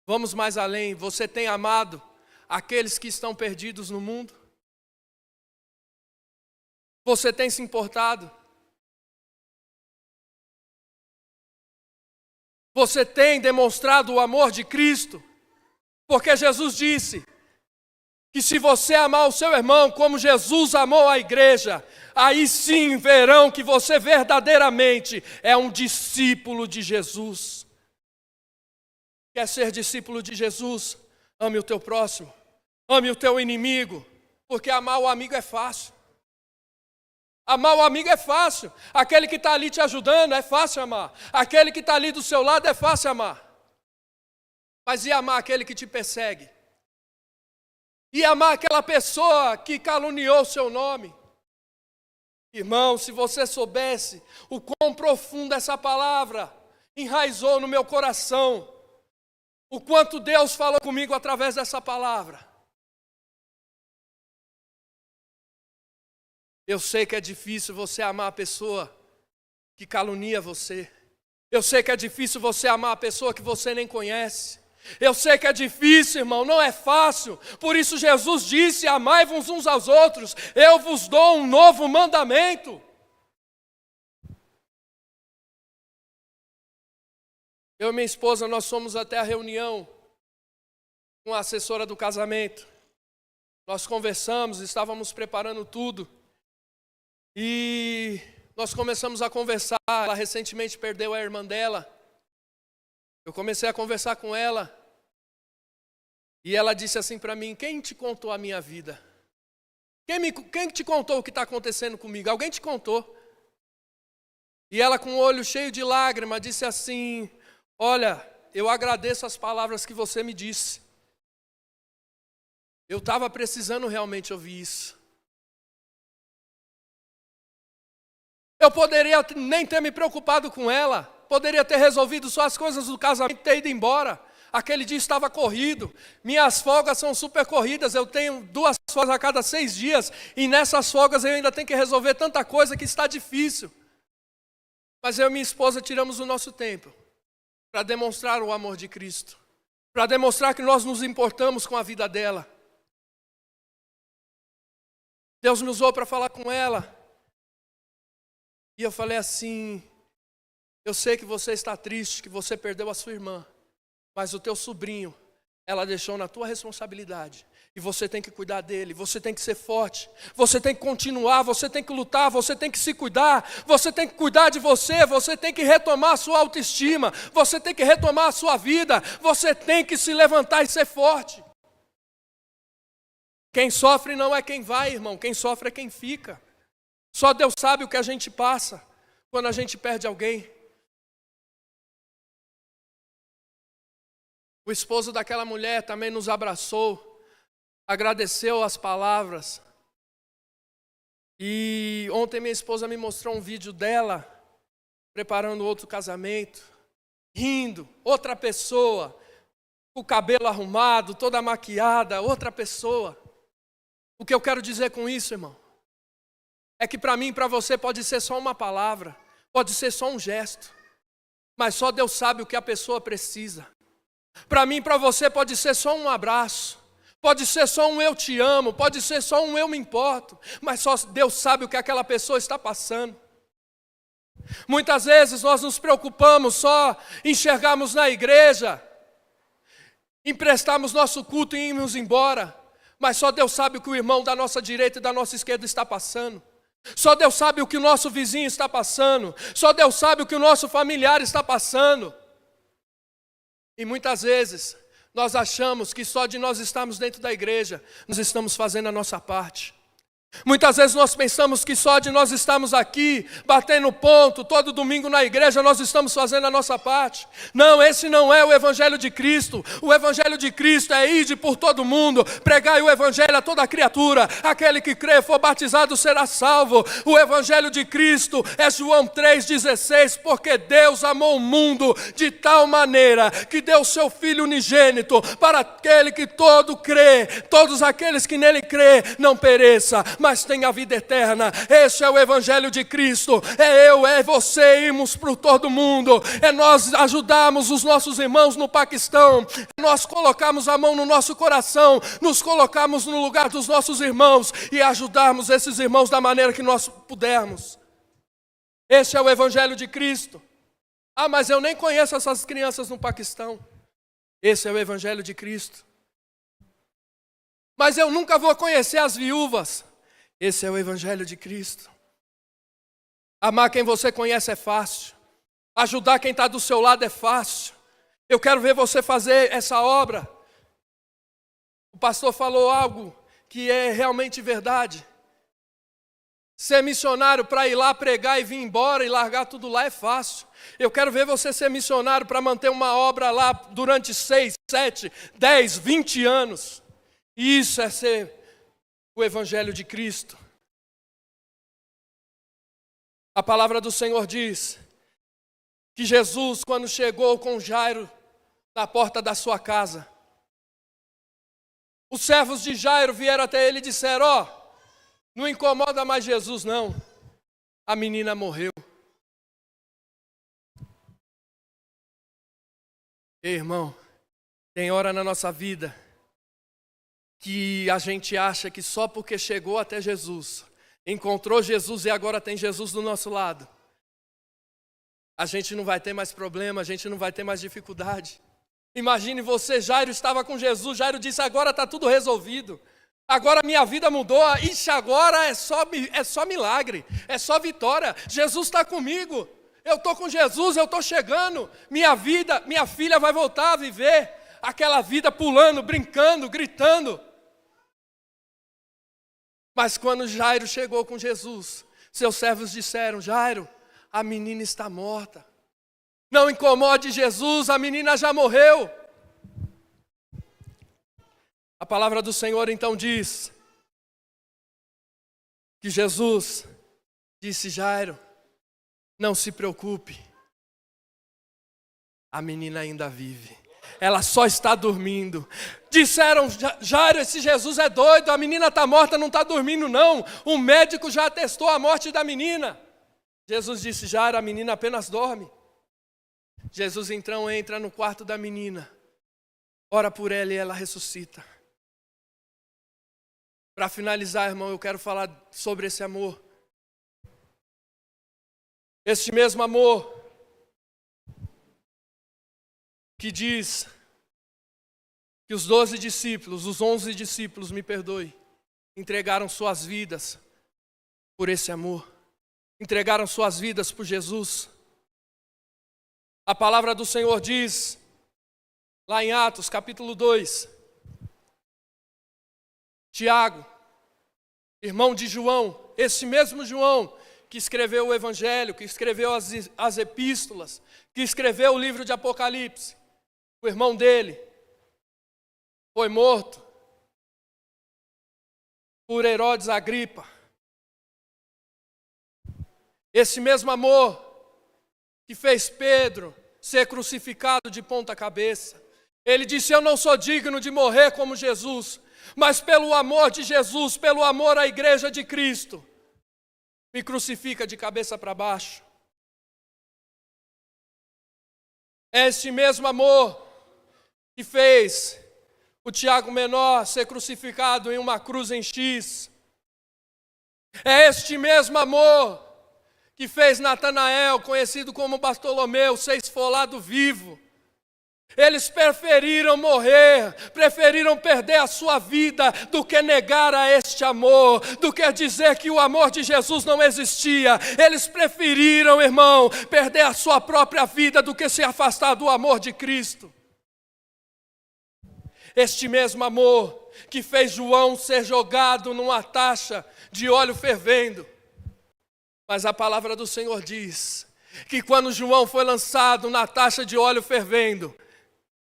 Vamos mais além, você tem amado aqueles que estão perdidos no mundo? Você tem se importado? Você tem demonstrado o amor de Cristo? Porque Jesus disse que se você amar o seu irmão como Jesus amou a igreja, aí sim verão que você verdadeiramente é um discípulo de Jesus. Quer ser discípulo de Jesus? Ame o teu próximo, ame o teu inimigo, porque amar o amigo é fácil. Amar o amigo é fácil. Aquele que está ali te ajudando é fácil amar. Aquele que está ali do seu lado é fácil amar. Mas e amar aquele que te persegue? E amar aquela pessoa que caluniou o seu nome? Irmão, se você soubesse o quão profunda essa palavra enraizou no meu coração, o quanto Deus falou comigo através dessa palavra. Eu sei que é difícil você amar a pessoa que calunia você. Eu sei que é difícil você amar a pessoa que você nem conhece. Eu sei que é difícil, irmão, não é fácil. Por isso Jesus disse: amai-vos uns aos outros, eu vos dou um novo mandamento. Eu e minha esposa, nós fomos até a reunião com a assessora do casamento. Nós conversamos, estávamos preparando tudo. E nós começamos a conversar. Ela recentemente perdeu a irmã dela. Eu comecei a conversar com ela. E ela disse assim para mim: quem te contou a minha vida? Quem te contou o que está acontecendo comigo? Alguém te contou? E ela, com o olho cheio de lágrima, disse assim: olha, eu agradeço as palavras que você me disse. Eu estava precisando realmente ouvir isso. Eu poderia nem ter me preocupado com ela, poderia ter resolvido só as coisas do casamento e ter ido embora. Aquele dia estava corrido, minhas folgas são super corridas, eu tenho 2 folgas a cada 6 dias, e nessas folgas eu ainda tenho que resolver tanta coisa que está difícil. Mas eu e minha esposa tiramos o nosso tempo para demonstrar o amor de Cristo, para demonstrar que nós nos importamos com a vida dela. Deus me usou para falar com ela. E eu falei assim: eu sei que você está triste, que você perdeu a sua irmã, mas o teu sobrinho, ela deixou na tua responsabilidade. E você tem que cuidar dele, você tem que ser forte, você tem que continuar, você tem que lutar, você tem que se cuidar, você tem que cuidar de você tem que retomar a sua autoestima, você tem que retomar a sua vida, você tem que se levantar e ser forte. Quem sofre não é quem vai, irmão, quem sofre é quem fica. Só Deus sabe o que a gente passa quando a gente perde alguém. O esposo daquela mulher também nos abraçou, agradeceu as palavras. E ontem minha esposa me mostrou um vídeo dela preparando outro casamento, rindo, outra pessoa, o cabelo arrumado, toda maquiada, outra pessoa. O que eu quero dizer com isso, irmão, é que para mim e para você pode ser só uma palavra, pode ser só um gesto, mas só Deus sabe o que a pessoa precisa. Para mim e para você pode ser só um abraço, pode ser só um eu te amo, pode ser só um eu me importo, mas só Deus sabe o que aquela pessoa está passando. Muitas vezes nós nos preocupamos só em enxergarmos na igreja, emprestarmos nosso culto e irmos embora, mas só Deus sabe o que o irmão da nossa direita e da nossa esquerda está passando. Só Deus sabe o que o nosso vizinho está passando, só Deus sabe o que o nosso familiar está passando. E muitas vezes nós achamos que só de nós estarmos dentro da igreja, nós estamos fazendo a nossa parte. Muitas vezes nós pensamos que só de nós estarmos aqui, batendo ponto, todo domingo na igreja, nós estamos fazendo a nossa parte. Não, esse não é o Evangelho de Cristo. O Evangelho de Cristo é ide por todo mundo, pregai o Evangelho a toda criatura. Aquele que crê, for batizado, será salvo. O Evangelho de Cristo é João 3,16, porque Deus amou o mundo de tal maneira que deu o seu Filho unigênito para aquele que todo crê, todos aqueles que nele crê, não pereça, mas tem a vida eterna. Esse é o Evangelho de Cristo. É eu, é você irmos por todo mundo. É nós ajudarmos os nossos irmãos no Paquistão. É nós colocarmos a mão no nosso coração, nos colocarmos no lugar dos nossos irmãos e ajudarmos esses irmãos da maneira que nós pudermos. Esse é o Evangelho de Cristo. Ah, mas eu nem conheço essas crianças no Paquistão. Esse é o Evangelho de Cristo. Mas eu nunca vou conhecer as viúvas. Esse é o Evangelho de Cristo. Amar quem você conhece é fácil. Ajudar quem está do seu lado é fácil. Eu quero ver você fazer essa obra. O pastor falou algo que é realmente verdade. Ser missionário para ir lá pregar e vir embora e largar tudo lá é fácil. Eu quero ver você ser missionário para manter uma obra lá durante 6, 7, 10, 20 anos. Isso é ser o Evangelho de Cristo. A palavra do Senhor diz que Jesus, quando chegou com Jairo na porta da sua casa, os servos de Jairo vieram até ele e disseram: ó, não incomoda mais Jesus não, a menina morreu. Ei, irmão, tem hora na nossa vida que a gente acha que só porque chegou até Jesus, encontrou Jesus e agora tem Jesus do nosso lado, a gente não vai ter mais problema, a gente não vai ter mais dificuldade. Imagine você, Jairo estava com Jesus, Jairo disse: agora está tudo resolvido, agora minha vida mudou, ixi, agora é só milagre, é só vitória, Jesus está comigo, eu estou com Jesus, eu estou chegando, minha filha vai voltar a viver aquela vida pulando, brincando, gritando. Mas quando Jairo chegou com Jesus, seus servos disseram: Jairo, a menina está morta. Não incomode Jesus, a menina já morreu. A palavra do Senhor então diz que Jesus disse: Jairo, não se preocupe, a menina ainda vive, ela só está dormindo. Disseram: Jairo, esse Jesus é doido, a menina está morta, não está dormindo não, o médico já atestou a morte da menina. Jesus disse: Jairo, a menina apenas dorme. Jesus então entra no quarto da menina, ora por ela e ela ressuscita. Para finalizar, irmão, eu quero falar sobre esse amor. Este mesmo amor que diz que os 12 discípulos, os 11 discípulos, me perdoe, entregaram suas vidas por esse amor. Entregaram suas vidas por Jesus. A palavra do Senhor diz, lá em Atos, capítulo 2, Tiago, irmão de João, esse mesmo João que escreveu o Evangelho, que escreveu as epístolas, que escreveu o livro de Apocalipse, o irmão dele foi morto por Herodes Agripa. Esse mesmo amor que fez Pedro ser crucificado de ponta cabeça. Ele disse: eu não sou digno de morrer como Jesus, mas pelo amor de Jesus, pelo amor à igreja de Cristo, me crucifica de cabeça para baixo. É este mesmo amor que fez o Tiago Menor ser crucificado em uma cruz em X. É este mesmo amor que fez Natanael, conhecido como Bartolomeu, ser esfolado vivo. Eles preferiram morrer, preferiram perder a sua vida do que negar a este amor, do que dizer que o amor de Jesus não existia. Eles preferiram, irmão, perder a sua própria vida do que se afastar do amor de Cristo. Este mesmo amor que fez João ser jogado numa taça de óleo fervendo. Mas a palavra do Senhor diz que quando João foi lançado na taça de óleo fervendo,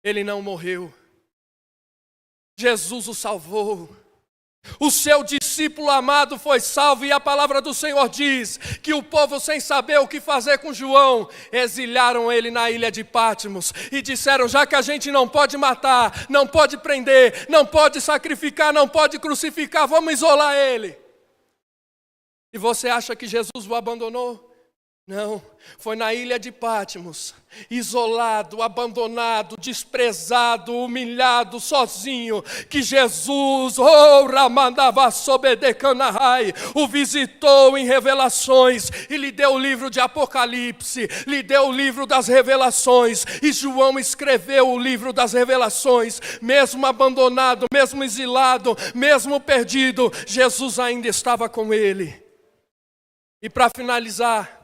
ele não morreu. Jesus o salvou. O seu discípulo amado foi salvo, e a palavra do Senhor diz que o povo, sem saber o que fazer com João, exilharam ele na ilha de Patmos e disseram: já que a gente não pode matar, não pode prender, não pode sacrificar, não pode crucificar, vamos isolar ele. E você acha que Jesus o abandonou? Não, foi na ilha de Patmos, isolado, abandonado, desprezado, humilhado, sozinho, que Jesus, o visitou em revelações e lhe deu o livro de Apocalipse, lhe deu o livro das revelações, e João escreveu o livro das revelações. Mesmo abandonado, mesmo exilado, mesmo perdido, Jesus ainda estava com ele. E para finalizar,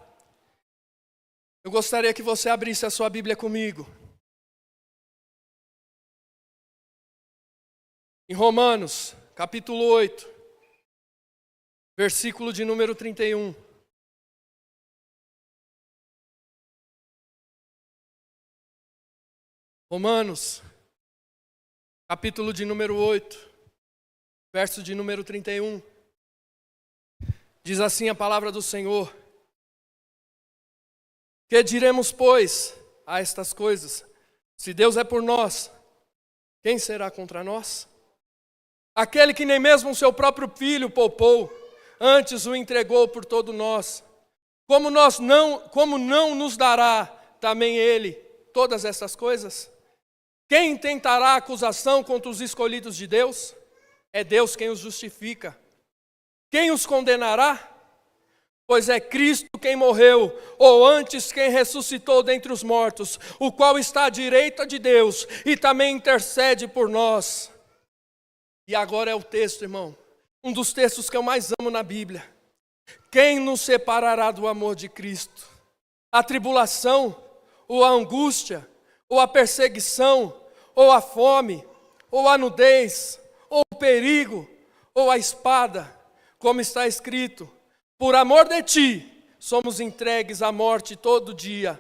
eu gostaria que você abrisse a sua Bíblia comigo. Em Romanos, capítulo 8, versículo de número 31. Romanos, capítulo de número 8, verso de número 31. Diz assim a palavra do Senhor: que diremos, pois, a estas coisas? Se Deus é por nós, quem será contra nós? Aquele que nem mesmo o seu próprio filho poupou, antes o entregou por todos nós. Como não nos dará também ele todas essas coisas? Quem tentará acusação contra os escolhidos de Deus? É Deus quem os justifica. Quem os condenará? Pois é Cristo quem morreu, ou antes quem ressuscitou dentre os mortos, o qual está à direita de Deus e também intercede por nós. E agora é o texto, irmão, um dos textos que eu mais amo na Bíblia. Quem nos separará do amor de Cristo? A tribulação, ou a angústia, ou a perseguição, ou a fome, ou a nudez, ou o perigo, ou a espada, como está escrito: por amor de ti, somos entregues à morte todo dia.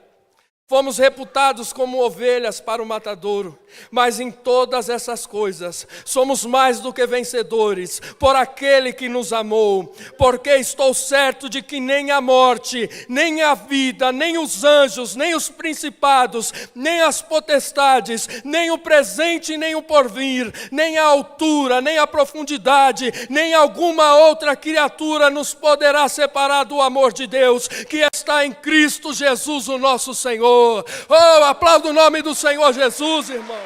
Fomos reputados como ovelhas para o matadouro, mas em todas essas coisas somos mais do que vencedores por aquele que nos amou, porque estou certo de que nem a morte, nem a vida, nem os anjos, nem os principados, nem as potestades, nem o presente, nem o porvir, nem a altura, nem a profundidade, nem alguma outra criatura nos poderá separar do amor de Deus que está em Cristo Jesus, o nosso Senhor. Oh, aplauda o nome do Senhor Jesus, irmão.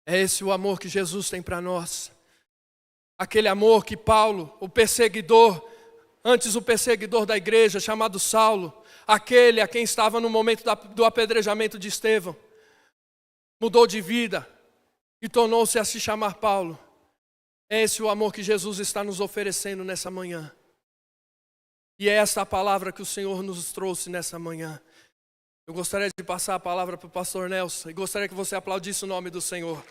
É esse o amor que Jesus tem para nós. Aquele amor que Paulo, o perseguidor, antes o perseguidor da igreja, chamado Saulo, aquele a quem estava no momento do apedrejamento de Estevão, mudou de vida e tornou-se a se chamar Paulo. É esse o amor que Jesus está nos oferecendo nessa manhã. E é essa a palavra que o Senhor nos trouxe nessa manhã. Eu gostaria de passar a palavra para o pastor Nelson e gostaria que você aplaudisse o nome do Senhor.